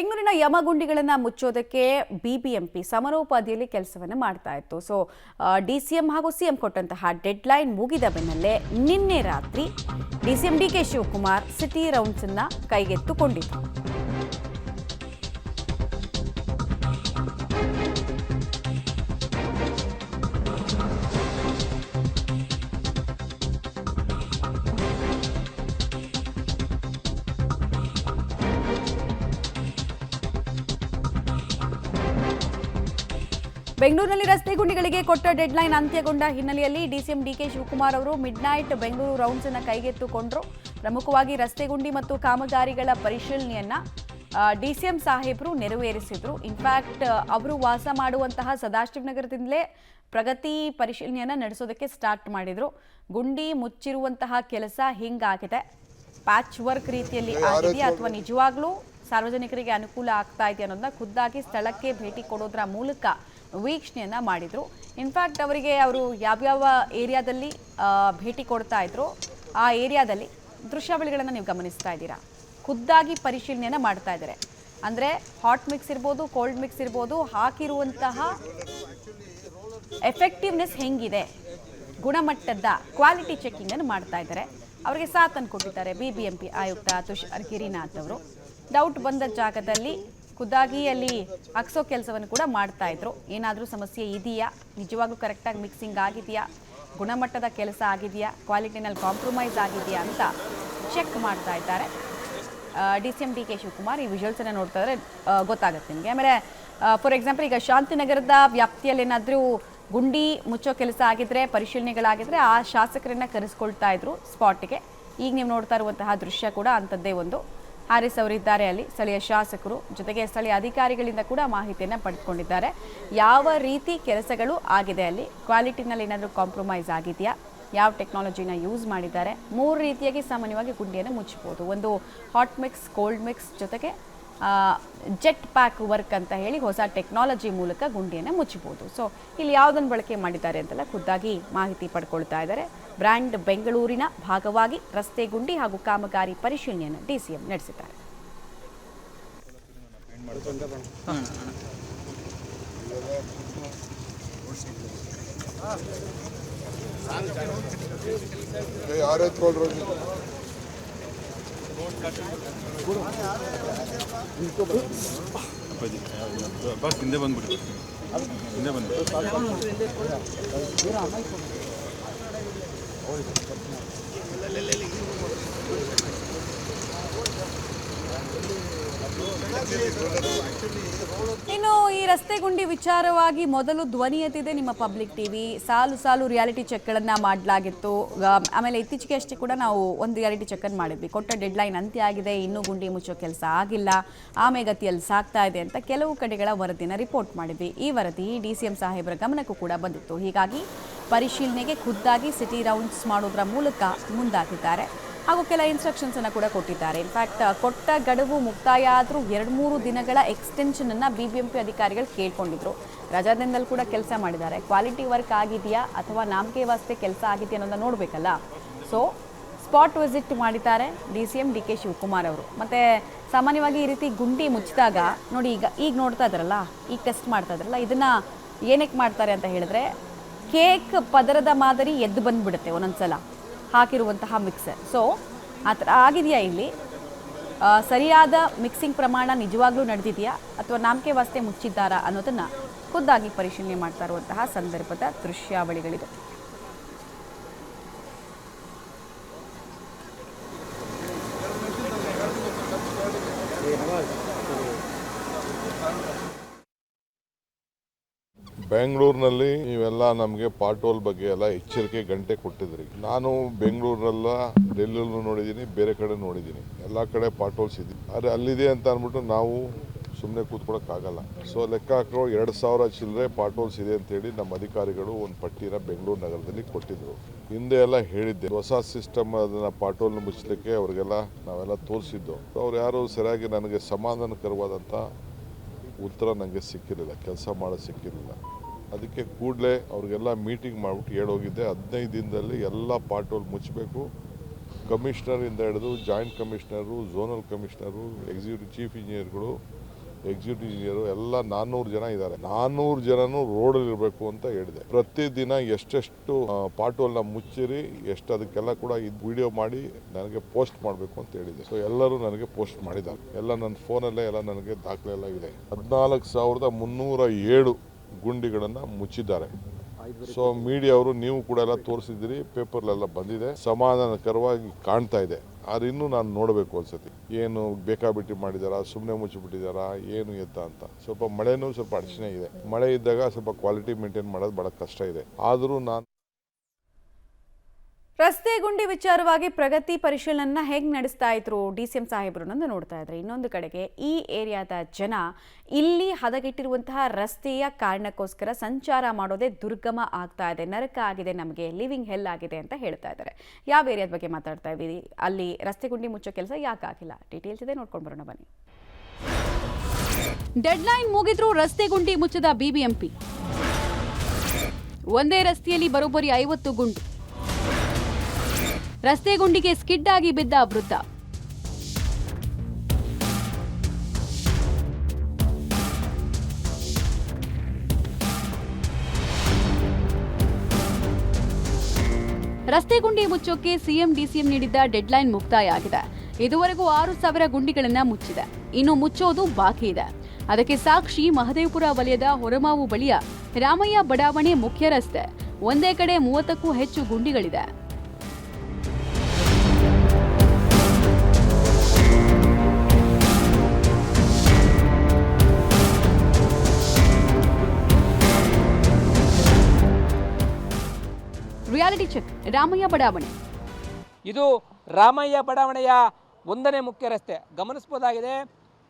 ಬೆಂಗಳೂರಿನ ಯಮಗುಂಡಿಗಳನ್ನು ಮುಚ್ಚೋದಕ್ಕೆ ಬಿಬಿಎಂಪಿ ಸಮರೋಪಾದಿಯಲ್ಲಿ ಕೆಲಸವನ್ನು ಮಾಡ್ತಾ ಇತ್ತು. ಸೊ ಡಿಸಿಎಂ ಹಾಗೂ ಸಿಎಂ ಕೊಟ್ಟಂತಹ ಡೆಡ್ಲೈನ್ ಮುಗಿದ ಬೆನ್ನಲ್ಲೇ ನಿನ್ನೆ ರಾತ್ರಿ DCM DK Shivakumar city rounds ಅನ್ನ ಕೈಗೆತ್ತಿಕೊಂಡಿದ್ರು. ಬೆಂಗಳೂರಿನಲ್ಲಿ ರಸ್ತೆ ಗುಂಡಿಗಳಿಗೆ ಕೊಟ್ಟ ಡೆಡ್ಲೈನ್ ಅಂತ್ಯಗೊಂಡ ಹಿನ್ನೆಲೆಯಲ್ಲಿ ಡಿಸಿಎಂ ಡಿಕೆ ಶಿವಕುಮಾರ್ ಅವರು ಮಿಡ್ನೈಟ್ ಬೆಂಗಳೂರು ರೌಂಡ್ಸ್ ಅನ್ನು ಕೈಗೆತ್ತಿಕೊಂಡ್ರು. ಪ್ರಮುಖವಾಗಿ ರಸ್ತೆ ಗುಂಡಿ ಮತ್ತು ಕಾಮಗಾರಿಗಳ ಪರಿಶೀಲನೆಯನ್ನ ಡಿಸಿಎಂ ಸಾಹೇಬರು ನೆರವೇರಿಸಿದ್ರು. ಇನ್ಫ್ಯಾಕ್ಟ್ ಅವರು ವಾಸ ಮಾಡುವಂತಹ ಸದಾಶಿವನಗರದಿಂದಲೇ ಪ್ರಗತಿ ಪರಿಶೀಲನೆಯನ್ನ ನಡೆಸೋದಕ್ಕೆ ಸ್ಟಾರ್ಟ್ ಮಾಡಿದ್ರು. ಗುಂಡಿ ಮುಚ್ಚಿರುವಂತಹ ಕೆಲಸ ಹಿಂಗಾಗಿದೆ, ಪ್ಯಾಚ್ ವರ್ಕ್ ರೀತಿಯಲ್ಲಿ ಆಗಿದೆಯಾ ಅಥವಾ ನಿಜವಾಗ್ಲೂ ಸಾರ್ವಜನಿಕರಿಗೆ ಅನುಕೂಲ ಆಗ್ತಾ ಇದೆ ಅನ್ನೋದನ್ನ ಖುದ್ದಾಗಿ ಸ್ಥಳಕ್ಕೆ ಭೇಟಿ ಕೊಡೋದ್ರ ಮೂಲಕ ವೀಕ್ಷಣೆಯನ್ನ ಮಾಡಿದ್ರು. ಇನ್ಫ್ಯಾಕ್ಟ್ ಅವರು ಯಾವ್ಯಾವ ಏರಿಯಾದಲ್ಲಿ ಭೇಟಿ ಕೊಡ್ತಾ ಇದ್ರು ಆ ಏರಿಯಾದಲ್ಲಿ ದೃಶ್ಯಾವಳಿಗಳನ್ನು ನೀವು ಗಮನಿಸ್ತಾ ಇದ್ದೀರಾ. ಖುದ್ದಾಗಿ ಪರಿಶೀಲನೆಯನ್ನ ಮಾಡ್ತಾ ಇದ್ದಾರೆ. ಅಂದರೆ ಹಾಟ್ ಮಿಕ್ಸ್ ಇರ್ಬೋದು, ಕೋಲ್ಡ್ ಮಿಕ್ಸ್ ಇರ್ಬೋದು, ಹಾಕಿರುವಂತಹ ಎಫೆಕ್ಟಿವ್ನೆಸ್ ಹೆಂಗಿದೆ, ಗುಣಮಟ್ಟದ ಕ್ವಾಲಿಟಿ ಚೆಕಿಂಗ್ ಅನ್ನು ಮಾಡ್ತಾ ಇದ್ದಾರೆ. ಅವರಿಗೆ ಸಾಥನ್ನು ಕೊಟ್ಟಿದ್ದಾರೆ ಬಿಬಿಎಂಪಿ ಆಯುಕ್ತ ತುಷಾರ್ ಗಿರಿನಾಥ್ ಅವರು. ಡೌಟ್ ಬಂದ ಜಾಗದಲ್ಲಿ ಖುದ್ದಾಗಿ ಅಲ್ಲಿ ಹಾಕ್ಸೋ ಕೆಲಸವನ್ನು ಕೂಡ ಮಾಡ್ತಾ ಇದ್ರು. ಏನಾದರೂ ಸಮಸ್ಯೆ ಇದೆಯಾ, ನಿಜವಾಗ್ಲೂ ಕರೆಕ್ಟಾಗಿ ಮಿಕ್ಸಿಂಗ್ ಆಗಿದೆಯಾ, ಗುಣಮಟ್ಟದ ಕೆಲಸ ಆಗಿದೆಯಾ, ಕ್ವಾಲಿಟಿನಲ್ಲಿ ಕಾಂಪ್ರಮೈಸ್ ಆಗಿದೆಯಾ ಅಂತ ಚೆಕ್ ಮಾಡ್ತಾ ಇದ್ದಾರೆ. ಡಿಸಿಎಂ ಡಿಕೆ ಶಿವಕುಮಾರ್ ಈ ವಿಜುವಲ್ಸನ್ನು ನೋಡ್ತಾ ಇದ್ರೆ ಗೊತ್ತಾಗುತ್ತೆ ನಿಮಗೆ. ಆಮೇಲೆ ಫಾರ್ ಎಕ್ಸಾಂಪಲ್ ಈಗ ಶಾಂತಿನಗರದ ವ್ಯಾಪ್ತಿಯಲ್ಲಿ ಏನಾದರೂ ಗುಂಡಿ ಮುಚ್ಚೋ ಕೆಲಸ ಆಗಿದ್ರೆ, ಪರಿಶೀಲನೆಗಳಾಗಿದ್ರೆ ಆ ಶಾಸಕರನ್ನ ಕರೆಸ್ಕೊಳ್ತಾ ಇದ್ರು ಸ್ಪಾಟ್ಗೆ. ಈಗ ನೀವು ನೋಡ್ತಾ ಇರುವಂತಹ ದೃಶ್ಯ ಕೂಡ ಅಂಥದ್ದೇ ಒಂದು. ಹಾರಿಸ್ ಅವರಿದ್ದಾರೆ ಅಲ್ಲಿ, ಸ್ಥಳೀಯ ಶಾಸಕರು ಜೊತೆಗೆ ಸ್ಥಳೀಯ ಅಧಿಕಾರಿಗಳಿಂದ ಕೂಡ ಮಾಹಿತಿಯನ್ನು ಪಡೆದುಕೊಂಡಿದ್ದಾರೆ. ಯಾವ ರೀತಿ ಕೆಲಸಗಳು ಆಗಿದೆ, ಅಲ್ಲಿ ಕ್ವಾಲಿಟಿನಲ್ಲಿ ಏನಾದರೂ ಕಾಂಪ್ರಮೈಸ್ ಆಗಿದೆಯಾ, ಯಾವ ಟೆಕ್ನಾಲಜಿನ ಯೂಸ್ ಮಾಡಿದ್ದಾರೆ. 3 ರೀತಿಯಾಗಿ ಸಾಮಾನ್ಯವಾಗಿ ಗುಂಡಿಯನ್ನು ಮುಚ್ಚಬಹುದು. ಒಂದು ಹಾಟ್ ಮಿಕ್ಸ್, ಕೋಲ್ಡ್ ಮಿಕ್ಸ್ ಜೊತೆಗೆ ಜೆಟ್ ಪ್ಯಾಕ್ ವರ್ಕ್ ಅಂತ ಹೇಳಿ ಹೊಸ ಟೆಕ್ನಾಲಜಿ ಮೂಲಕ ಗುಂಡಿಯನ್ನು ಮುಚ್ಚಬಹುದು. ಸೊ ಇಲ್ಲಿ ಯಾವುದನ್ನು ಬಳಕೆ ಮಾಡಿದ್ದಾರೆ ಅಂತೆಲ್ಲ ಖುದ್ದಾಗಿ ಮಾಹಿತಿ ಪಡ್ಕೊಳ್ತಾ ಇದ್ದಾರೆ. ಬ್ರ್ಯಾಂಡ್ ಬೆಂಗಳೂರಿನ ಭಾಗವಾಗಿ ರಸ್ತೆ ಗುಂಡಿ ಹಾಗೂ ಕಾಮಗಾರಿ ಪರಿಶೀಲನೆಯನ್ನು ಡಿಸಿಎಂ ನಡೆಸಿದ್ದಾರೆ. ಬಸ್ ಹಿಂದೆ ಬಂದ್ಬಿಡಿ, ಹಿಂದೆ ಬಂದ್ಬಿಡಿ. ಇನ್ನು ಈ ರಸ್ತೆ ಗುಂಡಿ ವಿಚಾರವಾಗಿ ಮೊದಲು ಧ್ವನಿ ಎತ್ತಿದೆ ನಿಮ್ಮ ಪಬ್ಲಿಕ್ ಟಿವಿ. ಸಾಲು ರಿಯಾಲಿಟಿ ಚೆಕ್ಗಳನ್ನು ಮಾಡಲಾಗಿತ್ತು. ಆಮೇಲೆ ಇತ್ತೀಚೆಗೆ ಅಷ್ಟೇ ಕೂಡ ನಾವು ಒಂದು ರಿಯಾಲಿಟಿ ಚೆಕ್ಕನ್ನು ಮಾಡಿದ್ವಿ. ಕೊಟ್ಟ ಡೆಡ್ಲೈನ್ ಅಂತ್ಯ ಆಗಿದೆ, ಇನ್ನೂ ಗುಂಡಿ ಮುಚ್ಚೋ ಕೆಲಸ ಆಗಿಲ್ಲ, ಆಮೆಗತಿಯಲ್ಲಿ ಸಾಗ್ತಾ ಇದೆ ಅಂತ ಕೆಲವು ಕಡೆಗಳ ವರದಿನ ರಿಪೋರ್ಟ್ ಮಾಡಿದ್ವಿ. ಈ ವರದಿ ಡಿಸಿಎಂ ಸಾಹೇಬರ ಗಮನಕ್ಕೂ ಕೂಡ ಬಂದಿತ್ತು. ಹೀಗಾಗಿ ಪರಿಶೀಲನೆಗೆ ಖುದ್ದಾಗಿ ಸಿಟಿ ರೌಂಡ್ಸ್ ಮಾಡೋದ್ರ ಮೂಲಕ ಮುಂದಾಗಿದ್ದಾರೆ ಹಾಗೂ ಕೆಲ ಇನ್ಸ್ಟ್ರಕ್ಷನ್ಸ್ ಅನ್ನು ಕೂಡ ಕೊಟ್ಟಿದ್ದಾರೆ. ಇನ್ಫ್ಯಾಕ್ಟ್ ಕೊಟ್ಟ ಗಡುವು ಮುಕ್ತಾಯ ಆದರೂ 2-3 ದಿನಗಳ ಎಕ್ಸ್ಟೆನ್ಷನ್ ಅನ್ನು ಬಿಬಿಎಂಪಿ ಅಧಿಕಾರಿಗಳು ಕೇಳ್ಕೊಂಡಿದ್ರು. ರಜಾದಿಂದಲೂ ಕೂಡ ಕೆಲಸ ಮಾಡಿದ್ದಾರೆ. ಕ್ವಾಲಿಟಿ ವರ್ಕ್ ಆಗಿದೆಯಾ ಅಥವಾ ನಾಮಕೆ ವಾಸ್ತೆ ಕೆಲಸ ಆಗಿದೆಯಾ ಅನ್ನೋದನ್ನ ನೋಡಬೇಕಲ್ಲ. ಸೊ ಸ್ಪಾಟ್ ವಿಸಿಟ್ ಮಾಡಿದ್ದಾರೆ ಡಿಸಿಎಂ ಡಿಕೆ ಶಿವಕುಮಾರ್ ಅವರು. ಮತ್ತು ಸಾಮಾನ್ಯವಾಗಿ ಈ ರೀತಿ ಗುಂಡಿ ಮುಚ್ಚಿದಾಗ ನೋಡಿ, ಈಗ ನೋಡ್ತಾ ಇದ್ದಾರಲ್ಲ, ಈಗ ಟೆಸ್ಟ್ ಮಾಡ್ತಾ ಇದ್ದಾರಲ್ಲ, ಇದನ್ನು ಏನಕ್ಕೆ ಮಾಡ್ತಾರೆ ಅಂತ ಹೇಳಿದ್ರೆ ಕೇಕ್ ಪದರದ ಮಾದರಿ ಎದ್ದು ಬಂದುಬಿಡುತ್ತೆ ಒಂದೊಂದ್ಸಲ ಹಾಕಿರುವಂತಹ ಮಿಕ್ಸರ್. ಸೊ ಆ ಥರ ಆಗಿದೆಯಾ, ಇಲ್ಲಿ ಸರಿಯಾದ ಮಿಕ್ಸಿಂಗ್ ಪ್ರಮಾಣ ನಿಜವಾಗ್ಲೂ ನಡೆದಿದೆಯಾ ಅಥವಾ ನಾಮಕೆ ವಾಸ್ತೆ ಮುಚ್ಚಿದ್ದಾರಾ ಅನ್ನೋದನ್ನು ಖುದ್ದಾಗಿ ಪರಿಶೀಲನೆ ಮಾಡ್ತಾ ಇರುವಂತಹ ಸಂದರ್ಭದ ದೃಶ್ಯಾವಳಿಗಳಿದು. ಬೆಂಗಳೂರಿನಲ್ಲಿ ನೀವೆಲ್ಲ ನಮಗೆ ಪಾಟೋಲ್ ಬಗ್ಗೆ ಎಲ್ಲ ಎಚ್ಚರಿಕೆ ಗಂಟೆ ಕೊಟ್ಟಿದ್ರಿ. ನಾನು ಬೆಂಗಳೂರಲ್ಲ, ಡೆಲ್ಲಿಯಲ್ಲೂ ನೋಡಿದ್ದೀನಿ, ಬೇರೆ ಕಡೆ ನೋಡಿದ್ದೀನಿ, ಎಲ್ಲ ಕಡೆ ಪಾಟೋಲ್ಸ್ ಇದೆ. ಆದರೆ ಅಲ್ಲಿದೆ ಅಂತ ಅಂದ್ಬಿಟ್ಟು ನಾವು ಸುಮ್ಮನೆ ಕೂತ್ಕೊಳ್ಳೋಕ್ಕಾಗಲ್ಲ. ಸೊ ಲೆಕ್ಕ ಹಾಕೋ 2000 ಚಿಲ್ಲರೆ ಪಾಟೋಲ್ಸ್ ಇದೆ ಅಂತೇಳಿ ನಮ್ಮ ಅಧಿಕಾರಿಗಳು ಒಂದು ಪಟ್ಟಿನ ಬೆಂಗಳೂರು ನಗರದಲ್ಲಿ ಕೊಟ್ಟಿದ್ರು. ಹಿಂದೆ ಎಲ್ಲ ಹೇಳಿದ್ದೆ, ಹೊಸ ಸಿಸ್ಟಮ್ ಅದನ್ನು ಪಾಟೋಲ್ನ ಮುಚ್ಚಲಿಕ್ಕೆ ಅವ್ರಿಗೆಲ್ಲ ನಾವೆಲ್ಲ ತೋರಿಸಿದ್ದು. ಅವ್ರು ಯಾರು ಸರಿಯಾಗಿ ನನಗೆ ಸಮಾಧಾನಕರವಾದಂಥ ಉತ್ತರ ನನಗೆ ಸಿಕ್ಕಿರಲಿಲ್ಲ, ಕೆಲಸ ಮಾಡೋದು ಸಿಕ್ಕಿರಲಿಲ್ಲ. ಅದಕ್ಕೆ ಕೂಡಲೇ ಅವ್ರಿಗೆಲ್ಲ ಮೀಟಿಂಗ್ ಮಾಡಿಬಿಟ್ಟು ಹೇಳೋಗಿದ್ದೆ, 15 ದಿನದಲ್ಲಿ ಎಲ್ಲ ಪಾಟೋಲ್ ಮುಚ್ಚಬೇಕು. ಕಮಿಷನರಿಂದ ಹಿಡಿದು joint commissioner, zonal commissioner, executive chief ಇಂಜಿನಿಯರ್ಗಳು ಎಕ್ಸಿಕ್ಯೂಟಿವ್ ಇಂಜಿನಿಯರು ಎಲ್ಲ 400 ಜನ ಇದ್ದಾರೆ. 400 ಜನನು ರೋಡಲ್ಲಿ ಇರಬೇಕು ಅಂತ ಹೇಳಿದೆ. ಪ್ರತಿದಿನ ಎಷ್ಟೆಷ್ಟು ಪಾಟೋಲ್ನ ಮುಚ್ಚಿರಿ ಎಷ್ಟು ಅದಕ್ಕೆಲ್ಲ ಕೂಡ ವಿಡಿಯೋ ಮಾಡಿ ನನಗೆ ಪೋಸ್ಟ್ ಮಾಡಬೇಕು ಅಂತ ಹೇಳಿದೆ. ಸೊ ಎಲ್ಲರೂ ನನಗೆ ಪೋಸ್ಟ್ ಮಾಡಿದ್ದಾರೆ. ಎಲ್ಲ ನನ್ನ ಫೋನಲ್ಲೇ ಎಲ್ಲ ನನಗೆ ದಾಖಲೆ ಎಲ್ಲ ಇದೆ. 14,307 ಗುಂಡಿಗಳನ್ನು ಮುಚ್ಚಿದ್ದಾರೆ. ಸೊ ಮೀಡಿಯಾ ಅವರು ನೀವು ಕೂಡ ಎಲ್ಲ ತೋರಿಸಿದ್ದೀರಿ, ಪೇಪರ್ಲೆಲ್ಲ ಬಂದಿದೆ, ಸಮಾಧಾನಕರವಾಗಿ ಕಾಣ್ತಾ ಇದೆ. ಆದ್ರೆ ಇನ್ನೂ ನಾನು ನೋಡಬೇಕು ಅನ್ಸತಿ, ಏನು ಬೇಕಾಬಿಟ್ಟಿ ಮಾಡಿದಾರಾ, ಸುಮ್ಮನೆ ಮುಚ್ಚಿಬಿಟ್ಟಿದ್ದಾರಾ, ಏನು ಎತ್ತ ಅಂತ. ಸ್ವಲ್ಪ ಮಳೆನೂ ಸ್ವಲ್ಪ ಅಡಚಣೆ ಇದೆ. ಮಳೆ ಇದ್ದಾಗ ಸ್ವಲ್ಪ ಕ್ವಾಲಿಟಿ ಮೇಂಟೈನ್ ಮಾಡೋದು ಬಹಳ ಕಷ್ಟ ಇದೆ. ಆದರೂ ನಾನು ರಸ್ತೆ ಗುಂಡಿ ವಿಚಾರವಾಗಿ ಪ್ರಗತಿ ಪರಿಶೀಲನೆ ಹೇಗೆ ನಡೆಸ್ತಾ ಇದ್ರು DCM ಸಾಹೇಬರು ಅನ್ನೋದು ನೋಡ್ತಾ ಇದ್ರೆ, ಇನ್ನೊಂದು ಕಡೆಗೆ ಈ ಏರಿಯಾದ ಜನ ಇಲ್ಲಿ ಹದಗೆಟ್ಟಿರುವಂತಹ ರಸ್ತೆಯ ಕಾರಣಕ್ಕೋಸ್ಕರ ಸಂಚಾರ ಮಾಡೋದೇ ದುರ್ಗಮ ಆಗ್ತಾ ಇದೆ, ನರಕ ಆಗಿದೆ, ನಮಗೆ ಲಿವಿಂಗ್ ಹೆಲ್ ಆಗಿದೆ ಅಂತ ಹೇಳ್ತಾ ಇದ್ದಾರೆ. ಯಾವ ಏರಿಯಾದ ಬಗ್ಗೆ ಮಾತಾಡ್ತಾ ಇದ್ದೀವಿ, ಅಲ್ಲಿ ರಸ್ತೆ ಗುಂಡಿ ಮುಚ್ಚೋ ಕೆಲಸ ಯಾಕೆ ಆಗಿಲ್ಲ, ಡೀಟೇಲ್ಸ್ ಇದೆ, ನೋಡ್ಕೊಂಡು ಬರೋಣ ಬನ್ನಿ. ಡೆಡ್ಲೈನ್ ಮುಗಿದ್ರೂ ರಸ್ತೆ ಗುಂಡಿ ಮುಚ್ಚದ BBMP. ಒಂದೇ ರಸ್ತೆಯಲ್ಲಿ ಬರೋಬ್ಬರಿ 50 ಗುಂಡು. ರಸ್ತೆ ಗುಂಡಿಗೆ ಸ್ಕಿಡ್ ಆಗಿ ಬಿದ್ದ ವೃದ್ಧ. ರಸ್ತೆ ಗುಂಡಿ ಮುಚ್ಚೋಕೆ ಸಿಎಂ DCM ನೀಡಿದ್ದ ಡೆಡ್ಲೈನ್ ಮುಕ್ತಾಯ ಆಗಿದೆ. ಇದುವರೆಗೂ 6,000 ಗುಂಡಿಗಳನ್ನ ಮುಚ್ಚಿದೆ. ಇನ್ನು ಮುಚ್ಚೋದು ಬಾಕಿ ಇದೆ. ಅದಕ್ಕೆ ಸಾಕ್ಷಿ ಮಹದೇವಪುರ ವಲಯದ ಹೊರಮಾವು ಬಳಿಯ ರಾಮಯ್ಯ ಬಡಾವಣೆ ಮುಖ್ಯ ರಸ್ತೆ. ಒಂದೇ ಕಡೆ 30ಕ್ಕೂ ಹೆಚ್ಚು ಗುಂಡಿಗಳಿದೆ. Reality check. ರಾಮಯ್ಯ ಬಡಾವಣೆ. ಇದು ರಾಮಯ್ಯ ಬಡಾವಣೆಯ 1ನೇ ಮುಖ್ಯ ರಸ್ತೆ. ಗಮನಿಸಬಹುದಾಗಿದೆ,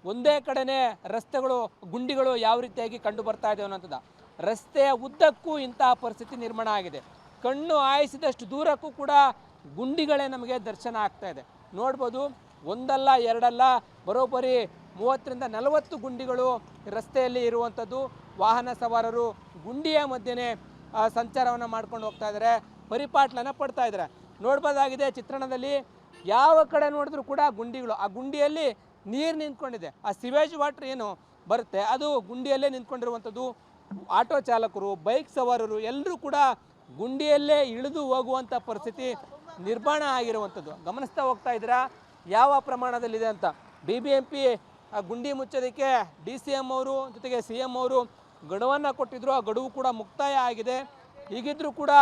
ಒಂದೇ ಕಡೆನೇ ರಸ್ತೆಗಳು ಗುಂಡಿಗಳು ಯಾವ ರೀತಿಯಾಗಿ ಕಂಡು ಬರ್ತಾ ಇದೆ ಅನ್ನೋಂಥದ್ದು. ರಸ್ತೆಯ ಉದ್ದಕ್ಕೂ ಇಂತಹ ಪರಿಸ್ಥಿತಿ ನಿರ್ಮಾಣ ಆಗಿದೆ. ಕಣ್ಣು ಹಾಯಿಸಿದಷ್ಟು ದೂರಕ್ಕೂ ಕೂಡ ಗುಂಡಿಗಳೇ ನಮಗೆ ದರ್ಶನ ಆಗ್ತಾ ಇದೆ. ನೋಡ್ಬೋದು, ಒಂದಲ್ಲ ಎರಡಲ್ಲ, ಬರೋಬ್ಬರಿ 30ರಿಂದ 40 ಗುಂಡಿಗಳು ರಸ್ತೆಯಲ್ಲಿ ಇರುವಂಥದ್ದು. ವಾಹನ ಸವಾರರು ಗುಂಡಿಯ ಮಧ್ಯೆನೇ ಸಂಚಾರವನ್ನು ಮಾಡ್ಕೊಂಡು ಹೋಗ್ತಾ ಇದ್ದಾರೆ, ಪರಿಪಾಟ್ಲನ್ನು ಪಡ್ತಾ ಇದ್ದಾರೆ. ನೋಡ್ಬೋದಾಗಿದೆ ಚಿತ್ರಣದಲ್ಲಿ, ಯಾವ ಕಡೆ ನೋಡಿದ್ರೂ ಕೂಡ ಗುಂಡಿಗಳು. ಆ ಗುಂಡಿಯಲ್ಲಿ ನೀರು ನಿಂತ್ಕೊಂಡಿದೆ. ಆ ಸಿವೇಜ್ ವಾಟರ್ ಏನು ಬರುತ್ತೆ ಅದು ಗುಂಡಿಯಲ್ಲೇ ನಿಂತ್ಕೊಂಡಿರುವಂಥದ್ದು. ಆಟೋ ಚಾಲಕರು, ಬೈಕ್ ಸವಾರರು ಎಲ್ಲರೂ ಕೂಡ ಗುಂಡಿಯಲ್ಲೇ ಇಳಿದು ಹೋಗುವಂಥ ಪರಿಸ್ಥಿತಿ ನಿರ್ಮಾಣ ಆಗಿರುವಂಥದ್ದು. ಗಮನಿಸ್ತಾ ಹೋಗ್ತಾ ಇದ್ದೀರಾ ಯಾವ ಪ್ರಮಾಣದಲ್ಲಿದೆ ಅಂತ. BBMP ಗುಂಡಿ ಮುಚ್ಚೋದಕ್ಕೆ DCM ಅವರು ಜೊತೆಗೆ CM ಅವರು ಗಡುವನ್ನು ಕೊಟ್ಟಿದ್ರು. ಆ ಗಡುವು ಕೂಡ ಮುಕ್ತಾಯ ಆಗಿದೆ. ಹೀಗಿದ್ರೂ ಕೂಡ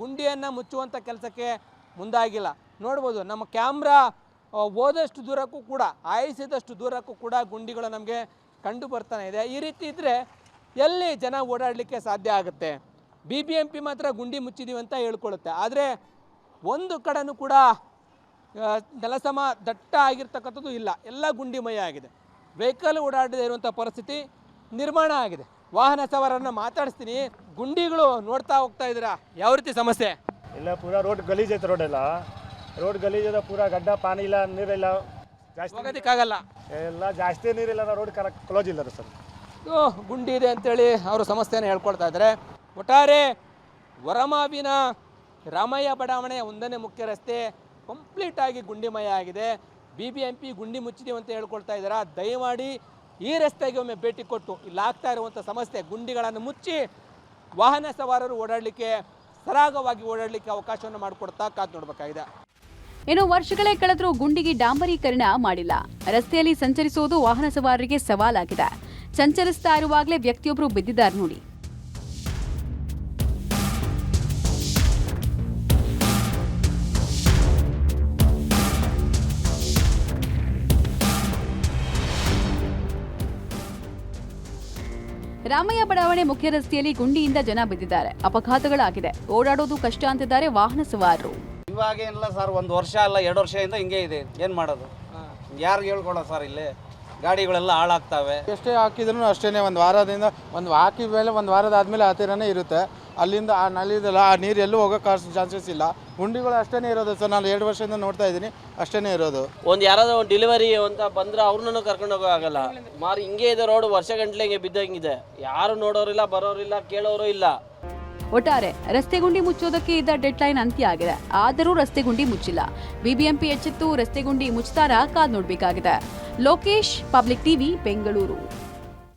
ಗುಂಡಿಯನ್ನು ಮುಚ್ಚುವಂಥ ಕೆಲಸಕ್ಕೆ ಮುಂದಾಗಿಲ್ಲ. ನೋಡ್ಬೋದು, ನಮ್ಮ ಕ್ಯಾಮ್ರಾ ಹೋದಷ್ಟು ದೂರಕ್ಕೂ ಕೂಡ, ಹಾಯಿಸಿದಷ್ಟು ದೂರಕ್ಕೂ ಕೂಡ ಗುಂಡಿಗಳು ನಮಗೆ ಕಂಡು ಬರ್ತಾನೆ ಇದೆ. ಈ ರೀತಿ ಇದ್ದರೆ ಎಲ್ಲಿ ಜನ ಓಡಾಡಲಿಕ್ಕೆ ಸಾಧ್ಯ ಆಗುತ್ತೆ? BBMP ಮಾತ್ರ ಗುಂಡಿ ಮುಚ್ಚಿದ್ದೀವಿ ಅಂತ ಹೇಳ್ಕೊಳ್ಳುತ್ತೆ. ಆದರೆ ಒಂದು ಕಡೆನೂ ಕೂಡ ನೆಲಸಮ ದಟ್ಟ ಆಗಿರ್ತಕ್ಕಂಥದ್ದು ಇಲ್ಲ, ಎಲ್ಲ ಗುಂಡಿಮಯ ಆಗಿದೆ. ವೆಹಿಕಲ್ ಓಡಾಡದೇ ಇರುವಂಥ ಪರಿಸ್ಥಿತಿ ನಿರ್ಮಾಣ ಆಗಿದೆ. ವಾಹನ ಸವಾರರನ್ನ ಮಾತಾಡಿಸ್ತೀನಿ. ಗುಂಡಿಗಳು ನೋಡ್ತಾ ಹೋಗ್ತಾ ಇದ್ದೀರಾ, ಯಾವ ರೀತಿ ಸಮಸ್ಯೆ? ಇಲ್ಲ, ಪೂರಾ ರೋಡ್ ಗಲೀಜ್ ಐತೆ. ರೋಡ್ ಗಲೀಜ್ ಅದ, ಪೂರಾ ಗಡ್ಡ, ಪಾನಿ ಇಲ್ಲ, ನೀರಿಲ್ಲ, ಜಾಸ್ತಿ ಹೋಗೋದಕ್ಕಾಗಲ್ಲ, ಎಲ್ಲ ಜಾಸ್ತಿ ನೀರಿಲ್ಲ, ರೋಡ್ ಕ್ಲೋಸ್ ಇಲ್ಲ ಸರ್. ಗುಂಡಿ ಇದೆ ಅಂತೇಳಿ ಅವರು ಸಮಸ್ಯೆಯನ್ನು ಹೇಳ್ಕೊಳ್ತಾ ಇದ್ದಾರೆ. ಒಟ್ಟಾರೆ ಹೊರಮಾವಿನ ರಾಮಯ್ಯ ಬಡಾವಣೆ 1ನೇ ಮುಖ್ಯ ರಸ್ತೆ ಕಂಪ್ಲೀಟ್ ಆಗಿ ಗುಂಡಿಮಯ ಆಗಿದೆ. BBMP ಗುಂಡಿ ಮುಚ್ಚಿದೀವಿ ಅಂತ ಹೇಳ್ಕೊಳ್ತಾ ಇದ್ದಾರೆ. ದಯಮಾಡಿ ಈ ರಸ್ತೆಗೆ ಒಮ್ಮೆ ಭೇಟಿ ಕೊಟ್ಟು ಇಲ್ಲಿ ಆಗ್ತಾ ಇರುವಂಥ ಸಮಸ್ಯೆ ಗುಂಡಿಗಳನ್ನು ಮುಚ್ಚಿ ವಾಹನ ಸವಾರರು ಓಡಾಡಲಿಕ್ಕೆ, ಸರಾಗವಾಗಿ ಓಡಾಡಲಿಕ್ಕೆ ಅವಕಾಶವನ್ನು ಮಾಡಿಕೊಡ್ತಾ ಕಾದು ನೋಡಬೇಕಾಗಿದೆ. ಇನ್ನು ವರ್ಷಗಳೇ ಕಳೆದರೂ ಗುಂಡಿಗೆ ಡಾಂಬರೀಕರಣ ಮಾಡಿಲ್ಲ. ರಸ್ತೆಯಲ್ಲಿ ಸಂಚರಿಸುವುದು ವಾಹನ ಸವಾರರಿಗೆ ಸವಾಲಾಗಿದೆ. ಸಂಚರಿಸ್ತಾ ಇರುವಾಗಲೇ ವ್ಯಕ್ತಿಯೊಬ್ಬರು ಬಿದ್ದಿದ್ದಾರೆ ನೋಡಿ. ರಾಮಯ್ಯ ಬಡಾವಣೆ ಮುಖ್ಯ ರಸ್ತೆಯಲ್ಲಿ ಗುಂಡಿಯಿಂದ ಜನ ಬಿದ್ದಿದ್ದಾರೆ. ಅಪಘಾತಗಳಾಗಿದೆ. ಓಡಾಡೋದು ಕಷ್ಟ ಅಂತಿದ್ದಾರೆ ವಾಹನ ಸವಾರರು. ಇವಾಗೇನಿಲ್ಲ ಸರ್, 1 ವರ್ಷ ಅಲ್ಲ 2 ವರ್ಷದಿಂದ ಹಿಂಗೆ ಇದೆ. ಏನು ಮಾಡೋದು? ಯಾರಿಗೆ ಹೇಳ್ಕೊಳ್ಳೋ ಸರ್? ಇಲ್ಲಿ ಗಾಡಿಗಳೆಲ್ಲ ಹಾಳಾಗ್ತವೆ. ಎಷ್ಟೇ ಹಾಕಿದ್ರು ಅಷ್ಟೇ, ಒಂದು ವಾರದಿಂದ ಹಾಕಿದ ಮೇಲೆ 1 ವಾರದ ಆದಮೇಲೆ ಆ ಥರನೇ ಇರುತ್ತೆ. ಅಲ್ಲಿಂದ ಆ ನಲ್ಲಿದೆಲ್ಲ ಆ ನೀರು ಎಲ್ಲೂ ಹೋಗೋಕೆ ಚಾನ್ಸಸ್ ಇಲ್ಲ. ಗುಂಡಿಗಳು ಅಷ್ಟೇ ಇರೋದು ಸರ್. ನಾನು 2 ವರ್ಷದಿಂದ ನೋಡ್ತಾ ಇದ್ದೀನಿ, ಅಷ್ಟೇ ಇರೋದು. ಯಾರಾದ್ರೂ ಡೆಲಿವರಿ ಅಂತ ಬಂದ್ರೆ ಅವ್ರನ್ನೂ ಕರ್ಕೊಂಡು ಹೋಗೋಕ್ಕಾಗಲ್ಲ. ಮಾರು ಹಿಂಗೆ ಇದೆ ರೋಡ್, ವರ್ಷ ಗಂಟ್ಲೆ ಹಿಂಗೆ ಬಿದ್ದಂಗಿದೆ. ಯಾರು ನೋಡೋರಿಲ್ಲ, ಬರೋರಿಲ್ಲ, ಕೇಳೋರು ಇಲ್ಲ. ಒಟ್ಟಾರೆ ರಸ್ತೆ ಗುಂಡಿ ಮುಚ್ಚೋದಕ್ಕೆ ಇದ್ದ ಡೆಡ್ಲೈನ್ ಅಂತ್ಯ ಆಗಿದೆ. ಆದರೂ ರಸ್ತೆ ಗುಂಡಿ ಮುಚ್ಚಿಲ್ಲ. BBMP ಎಚ್ಚೆತ್ತು ರಸ್ತೆ ಗುಂಡಿ ಮುಚ್ತಾರಾ ಕಾದ್ ನೋಡ್ಬೇಕಾಗಿದೆ. Lokesh, public TV, Bengaluru.